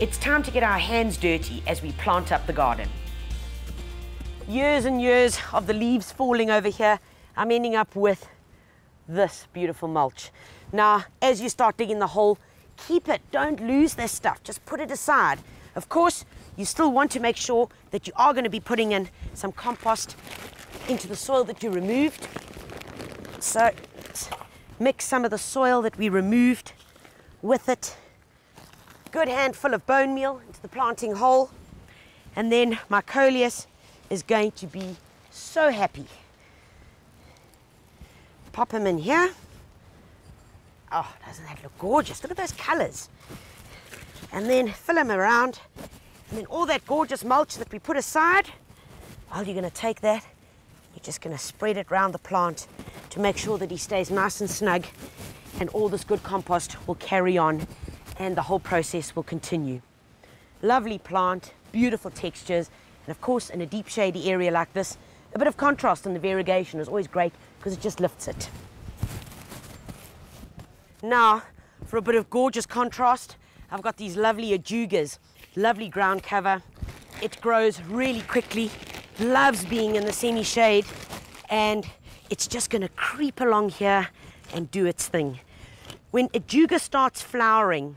It's time to get our hands dirty as we plant up the garden. Years and years of the leaves falling over here, I'm ending up with this beautiful mulch. Now, as you start digging the hole, keep it, don't lose this stuff, just put it aside. Of course, you still want to make sure that you are going to be putting in some compost into the soil that you removed. So, mix some of the soil that we removed with it. Good handful of bone meal into the planting hole. And then my coleus is going to be so happy. Pop him in here. Oh, doesn't that look gorgeous? Look at those colors. And then fill him around. And then all that gorgeous mulch that we put aside, well, you're going to take that, you're just going to spread it around the plant to make sure that he stays nice and snug, and all this good compost will carry on and the whole process will continue. Lovely plant, beautiful textures, and of course in a deep shady area like this, a bit of contrast in the variegation is always great because it just lifts it. Now, for a bit of gorgeous contrast, I've got these lovely ajugas, lovely ground cover. It grows really quickly, loves being in the semi-shade, and it's just going to creep along here and do its thing. When ajuga starts flowering,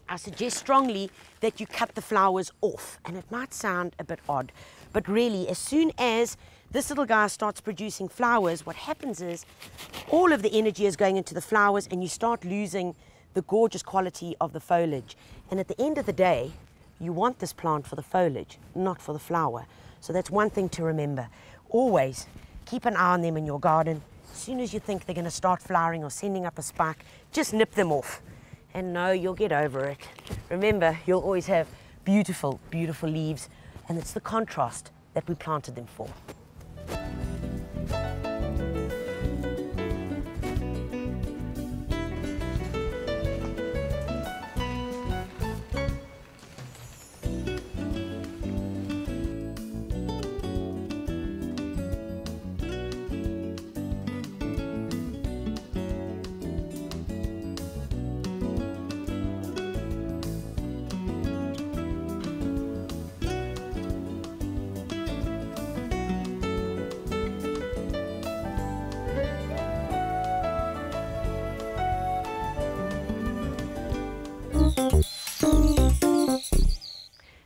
I suggest strongly that you cut the flowers off, and it might sound a bit odd, but really as soon as this little guy starts producing flowers, what happens is all of the energy is going into the flowers and you start losing the gorgeous quality of the foliage. And at the end of the day, you want this plant for the foliage, not for the flower. So that's one thing to remember. Always keep an eye on them in your garden. As soon as you think they're going to start flowering or sending up a spike, just nip them off. And no, you'll get over it. Remember, you'll always have beautiful, beautiful leaves, and it's the contrast that we planted them for.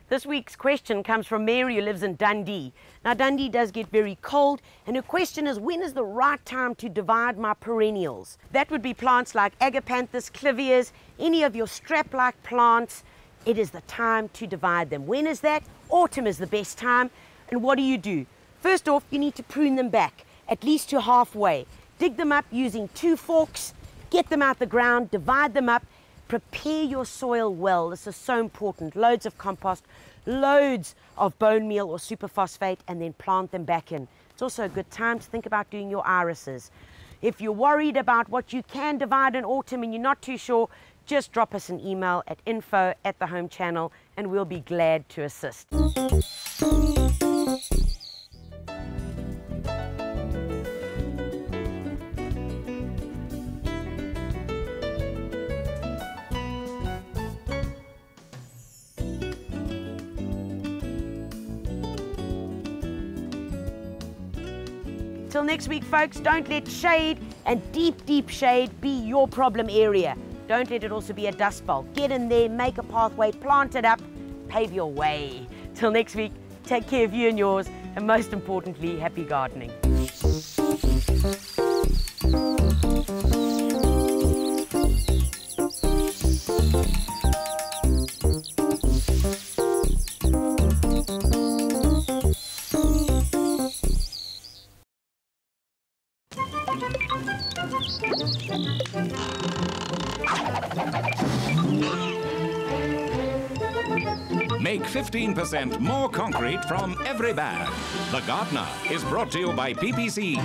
This week's question comes from Mary, who lives in Dundee. Now, Dundee does get very cold, and her question is, when is the right time to divide my perennials? That would be plants like agapanthus, clivias, any of your strap-like plants. It is the time to divide them. When is that? Autumn is the best time. And what do? First off, you need to prune them back, at least to halfway. Dig them up using 2 forks, get them out the ground, divide them up. Prepare your soil well. This is so important. Loads of compost, loads of bone meal or superphosphate, and then plant them back in. It's also a good time to think about doing your irises. If you're worried about what you can divide in autumn and you're not too sure, just drop us an email at info@thehomechannel and we'll be glad to assist. Till next week, folks, don't let shade and deep, deep shade be your problem area. Don't let it also be a dust bowl. Get in there, make a pathway, plant it up, pave your way. Till next week, take care of you and yours, and most importantly, happy gardening. Make 15% more concrete from every bag. The Gardener is brought to you by PPC.